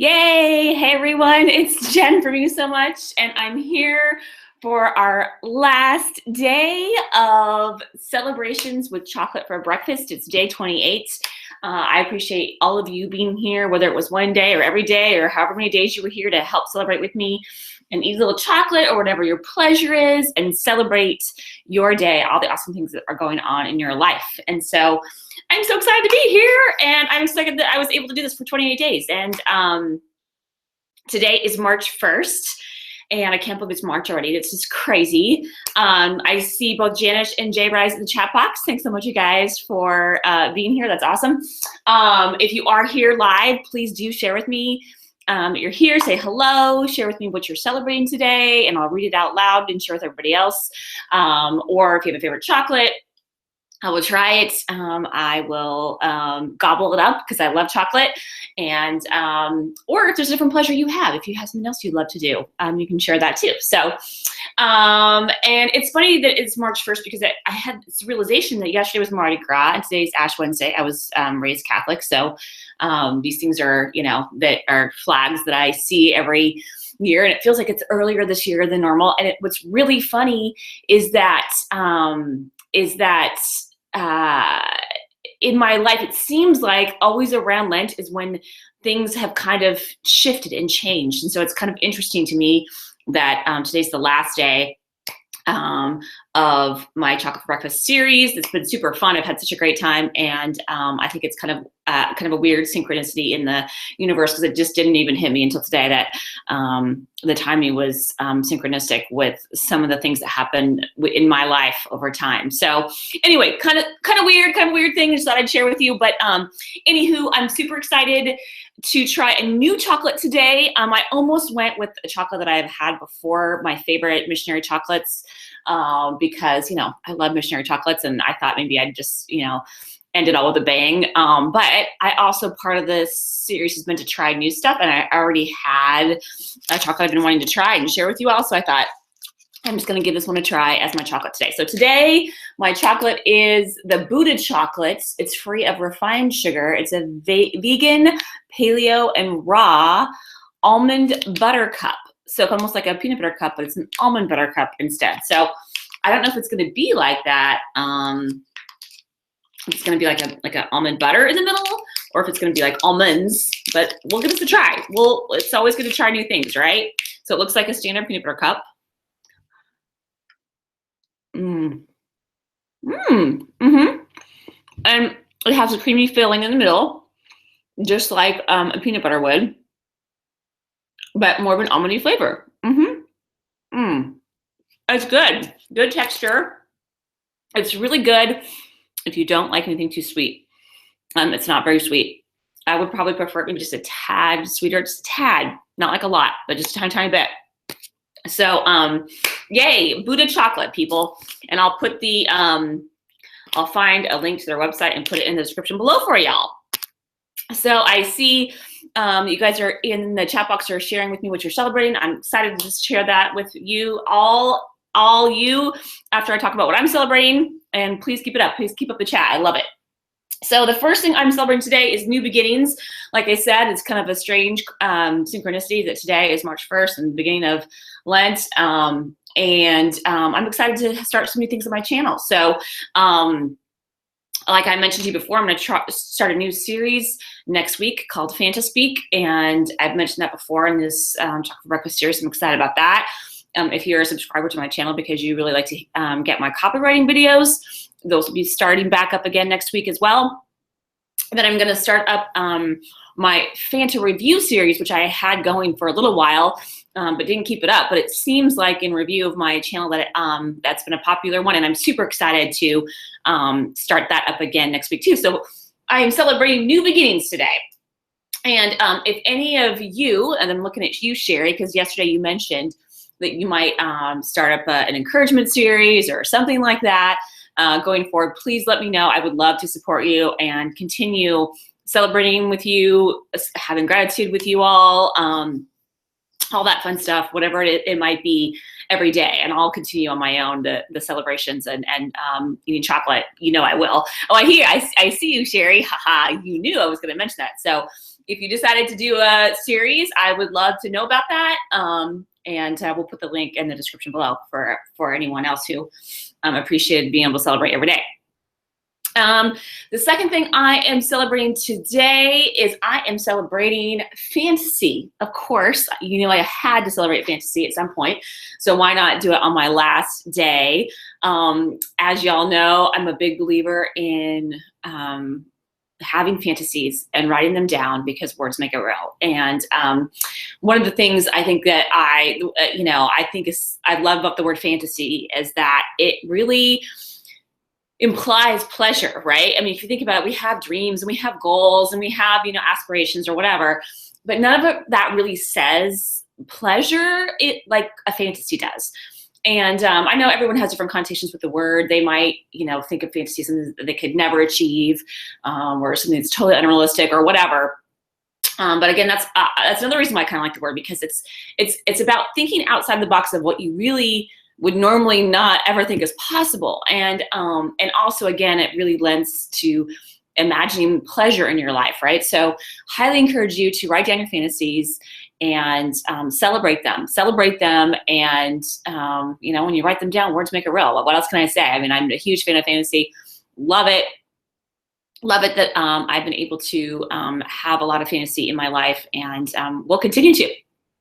Yay! Hey everyone, it's Jen from You So Much, and I'm here for our last day of celebrations with chocolate for breakfast. It's day 28. I appreciate all of you being here, whether it was one day or every day or however many days you were here to help celebrate with me and eat a little chocolate or whatever your pleasure is and celebrate your day, all the awesome things that are going on in your life. And so I'm so excited to be here, and I'm excited that I was able to do this for 28 days. And today is March 1st, and I can't believe it's March already. It's just crazy. I see both Janice and Jay Rise in the chat box. Thanks so much, you guys, for being here. That's awesome. If you are here live, please do share with me that you're here. Say hello. Share with me what you're celebrating today, and I'll read it out loud and share with everybody else. Or if you have a favorite chocolate, I will try it. I will gobble it up because I love chocolate. And or if there's a different pleasure you have, if you have something else you'd love to do, you can share that too. So, and it's funny that it's March 1st because I had this realization that yesterday was Mardi Gras and today's Ash Wednesday. I was raised Catholic, so these things are, that are flags that I see every year, and it feels like it's earlier this year than normal. And what's really funny is that in my life, it seems like always around Lent is when things have kind of shifted and changed. And so it's kind of interesting to me that today's the last day of my Chocolate for Breakfast series. It's been super fun. I've had such a great time, and I think it's kind of a weird synchronicity in the universe because it just didn't even hit me until today that the timing was synchronistic with some of the things that happened in my life over time. So anyway, kind of weird thing I just thought I'd share with you. But anywho, I'm super excited to try a new chocolate today. I almost went with a chocolate that I've had before, my favorite missionary chocolates, because, I love missionary chocolates, and I thought maybe I'd just, end it all with a bang. But I also, part of this series has been to try new stuff, and I already had a chocolate I've been wanting to try and share with you all. So I thought, I'm just gonna give this one a try as my chocolate today. So today, my chocolate is the Buddah Chocolate. It's free of refined sugar. It's a vegan, paleo, and raw almond butter cup. So it's almost like a peanut butter cup, but it's an almond butter cup instead. So I don't know if it's gonna be like that. It's gonna be like a almond butter in the middle, or if it's gonna be like almonds, but we'll give this a try. It's always good to try new things, right? So it looks like a standard peanut butter cup. And it has a creamy filling in the middle, just like a peanut butter would, but more of an almondy flavor. It's good texture. It's really good if you don't like anything too sweet. It's not very sweet. I would probably prefer maybe just a tad sweeter, just a tad, not like a lot, but just a tiny bit. So, yay, Buddah Chocolate, people. And I'll put I'll find a link to their website and put it in the description below for y'all. So I see you guys are in the chat box, are sharing with me what you're celebrating. I'm excited to just share that with you all you after I talk about what I'm celebrating. And please keep it up. Please keep up the chat. I love it. So the first thing I'm celebrating today is new beginnings. Like I said, it's kind of a strange synchronicity that today is March 1st and the beginning of Lent. I'm excited to start some new things on my channel. So like I mentioned to you before, I'm going to start a new series next week called Fantaspeak. And I've mentioned that before in this Chocolate for Breakfast series. I'm excited about that. If you're a subscriber to my channel because you really like to get my copywriting videos, those will be starting back up again next week as well. And then I'm going to start up my Fanta review series, which I had going for a little while, but didn't keep it up. But it seems like in review of my channel that that's been a popular one, and I'm super excited to start that up again next week too. So I am celebrating new beginnings today. And if any of you, and I'm looking at you, Sherry, because yesterday you mentioned that you might start up an encouragement series or something like that going forward, please let me know. I would love to support you and continue celebrating with you, having gratitude with you all that fun stuff, whatever it might be. every day, and I'll continue on my own the celebrations and eating chocolate. You know I will. Oh, I see you, Sherry. Haha, you knew I was going to mention that. So if you decided to do a series, I would love to know about that. And we'll put the link in the description below for anyone else who appreciated being able to celebrate every day. The second thing I am celebrating today is I am celebrating fantasy. Of course, you know I had to celebrate fantasy at some point, so why not do it on my last day? As y'all know, I'm a big believer in having fantasies and writing them down because words make it real. And one of the things I think that I love about the word fantasy is that it really implies pleasure, right? I mean, if you think about it, we have dreams and we have goals and we have, aspirations or whatever, but none of that really says pleasure like a fantasy does. And I know everyone has different connotations with the word. They might, think of fantasy as something that they could never achieve, or something that's totally unrealistic or whatever. But again, that's another reason why I kind of like the word, because it's about thinking outside the box of what you really would normally not ever think is possible. And also, again, it really lends to imagining pleasure in your life, right? So highly encourage you to write down your fantasies and celebrate them. And, when you write them down, words make it real. What else can I say? I mean, I'm a huge fan of fantasy. Love it that I've been able to have a lot of fantasy in my life, and will continue to,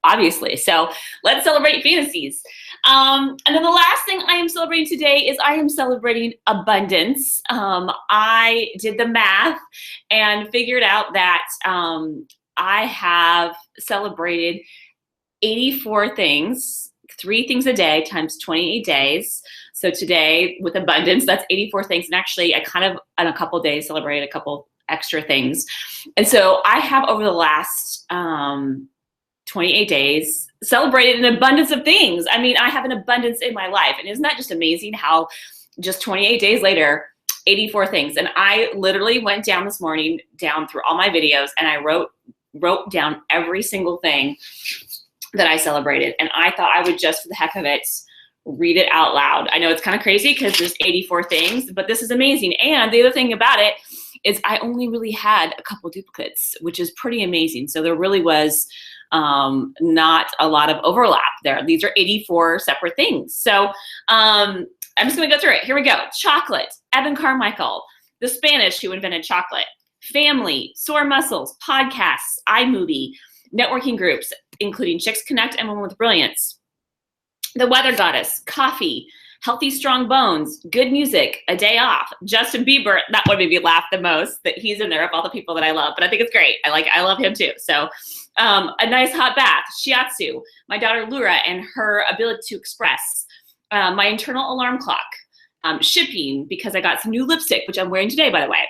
obviously. So let's celebrate fantasies. And then the last thing I am celebrating today is I am celebrating abundance. I did the math and figured out that I have celebrated 84 things, 3 things a day times 28 days. So today with abundance, that's 84 things. And actually I kind of, in a couple days, celebrated a couple extra things. And so I have, over the last 28 days, celebrated an abundance of things. I mean, I have an abundance in my life. And isn't that just amazing how just 28 days later, 84 things. And I literally went down this morning, down through all my videos, and I wrote down every single thing that I celebrated. And I thought I would, just for the heck of it, read it out loud. I know it's kind of crazy because there's 84 things, but this is amazing. And the other thing about it is I only really had a couple duplicates, which is pretty amazing. So there really was not a lot of overlap there. These are 84 separate things. So I'm just going to go through it. Here we go. Chocolate, Evan Carmichael, the Spanish who invented chocolate, family, sore muscles, podcasts, iMovie, networking groups, including Chicks Connect and Women with Brilliance, the Weather Goddess, coffee, healthy, strong bones, good music, a day off, Justin Bieber. That one made me laugh the most, that he's in there of all the people that I love, but I think it's great. I love him too. So a nice hot bath, shiatsu, my daughter Lura and her ability to express, my internal alarm clock, shipping because I got some new lipstick, which I'm wearing today, by the way.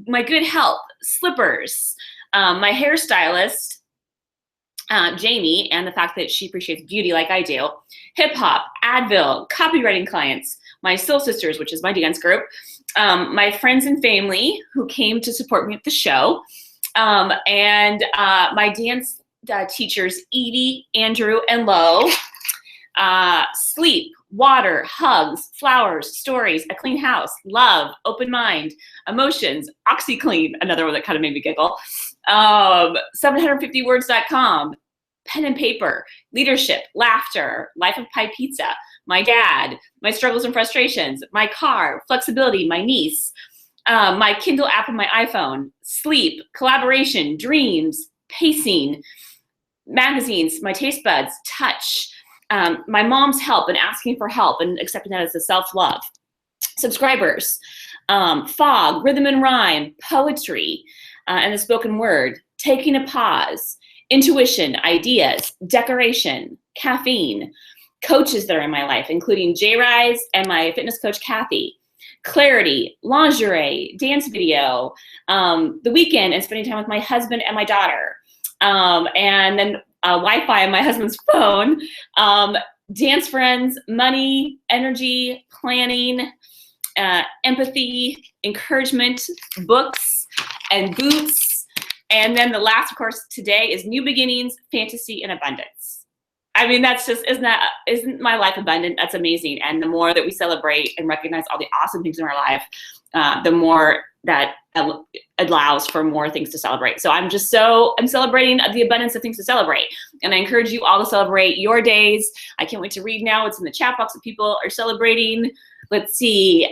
My good health, slippers, my hairstylist, Jamie, and the fact that she appreciates beauty like I do, hip hop, Advil, copywriting clients, my soul sisters, which is my dance group, my friends and family who came to support me at the show, and my dance teachers, Edie, Andrew, and Lo, sleep, water, hugs, flowers, stories, a clean house, love, open mind, emotions, OxyClean, another one that kind of made me giggle, 750words.com, pen and paper, leadership, laughter, life of pie pizza, my dad, my struggles and frustrations, my car, flexibility, my niece, my Kindle app on my iPhone, sleep, collaboration, dreams, pacing, magazines, my taste buds, touch, my mom's help and asking for help and accepting that as a self-love, subscribers, fog, rhythm and rhyme, poetry, and the spoken word, taking a pause, intuition, ideas, decoration, caffeine, coaches that are in my life, including J Rise and my fitness coach, Kathy, clarity, lingerie, dance video, the weekend and spending time with my husband and my daughter, and then Wi-Fi on my husband's phone, dance friends, money, energy, planning, empathy, encouragement, books, and boots. And then the last, of course, today is new beginnings, fantasy, and abundance. I mean, that's just, isn't my life abundant? That's amazing. And the more that we celebrate and recognize all the awesome things in our life, the more that allows for more things to celebrate. So I'm celebrating the abundance of things to celebrate. And I encourage you all to celebrate your days. I can't wait to read now what's in the chat box that people are celebrating. Let's see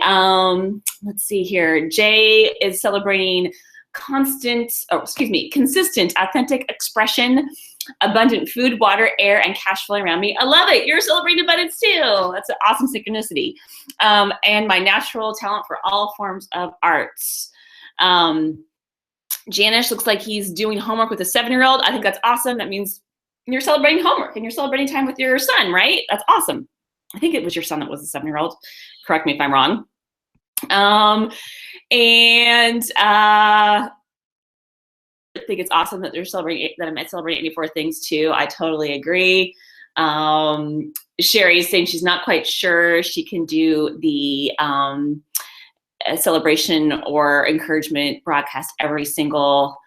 here. Jay is celebrating consistent, authentic expression, abundant food, water, air, and cash flowing around me. I love it. You're celebrating abundance too. That's an awesome synchronicity. And my natural talent for all forms of arts. Janish looks like he's doing homework with a 7-year-old. I think that's awesome. That means you're celebrating homework and you're celebrating time with your son, right? That's awesome. I think it was your son that was a 7-year-old. Correct me if I'm wrong. I think it's awesome that they're celebrating, that I'm celebrating 84 things too. I totally agree. Sherry's saying she's not quite sure she can do the celebration or encouragement broadcast every single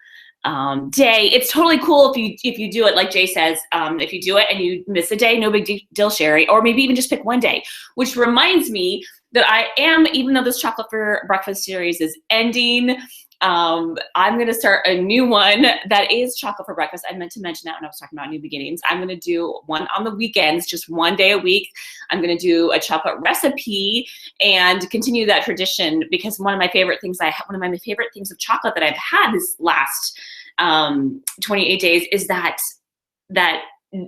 day. It's totally cool if you do it, like Jay says, if you do it and you miss a day, no big deal, Sherry, or maybe even just pick one day, which reminds me that even though this Chocolate for Breakfast series is ending, I'm going to start a new one that is Chocolate for Breakfast. I meant to mention that when I was talking about new beginnings. I'm going to do one on the weekends, just one day a week. I'm going to do a chocolate recipe and continue that tradition, because one of my favorite things of chocolate that I've had this last 28 days is that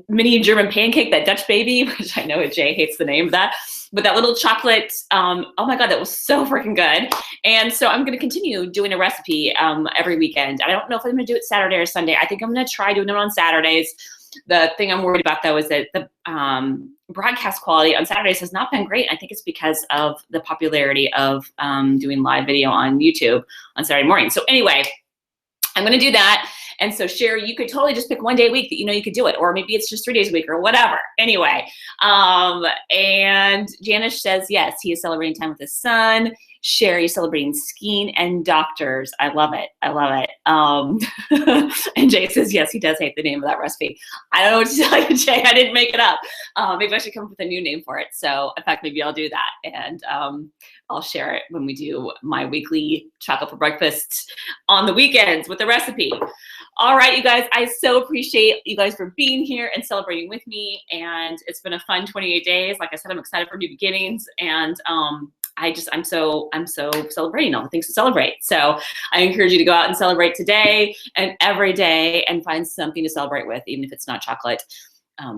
mini German pancake, that Dutch baby, which I know Jay hates the name of that, but that little chocolate, oh my God, that was so freaking good. And so I'm gonna continue doing a recipe every weekend. I don't know if I'm gonna do it Saturday or Sunday. I think I'm gonna try doing it on Saturdays. The thing I'm worried about though is that the broadcast quality on Saturdays has not been great. I think it's because of the popularity of doing live video on YouTube on Saturday morning. So anyway, I'm gonna do that. And so Sherry, you could totally just pick one day a week that you know you could do it, or maybe it's just 3 days a week or whatever. Anyway, and Janice says, yes, he is celebrating time with his son. Sherry celebrating skiing and doctors. I love it. I love it. And Jay says, yes, he does hate the name of that recipe. I don't know what to tell you, Jay. I didn't make it up. Maybe I should come up with a new name for it. So in fact, maybe I'll do that. And I'll share it when we do my weekly Chocolate for Breakfast on the weekends with the recipe. All right, you guys, I so appreciate you guys for being here and celebrating with me. And it's been a fun 28 days. Like I said, I'm excited for new beginnings. And I'm so celebrating all the things to celebrate. So I encourage you to go out and celebrate today and every day and find something to celebrate with, even if it's not chocolate.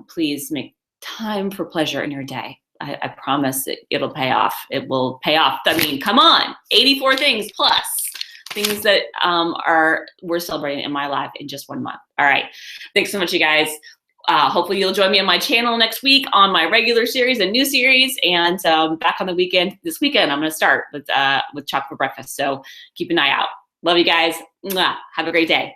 Please make time for pleasure in your day. I promise it'll pay off. It will pay off. I mean, come on, 84 things plus things that we're celebrating in my life in just 1 month. All right. Thanks so much, you guys. Hopefully you'll join me on my channel next week on my regular series, a new series, and back on the weekend. This weekend, I'm going to start with Chocolate for Breakfast. So keep an eye out. Love you guys. Mwah. Have a great day.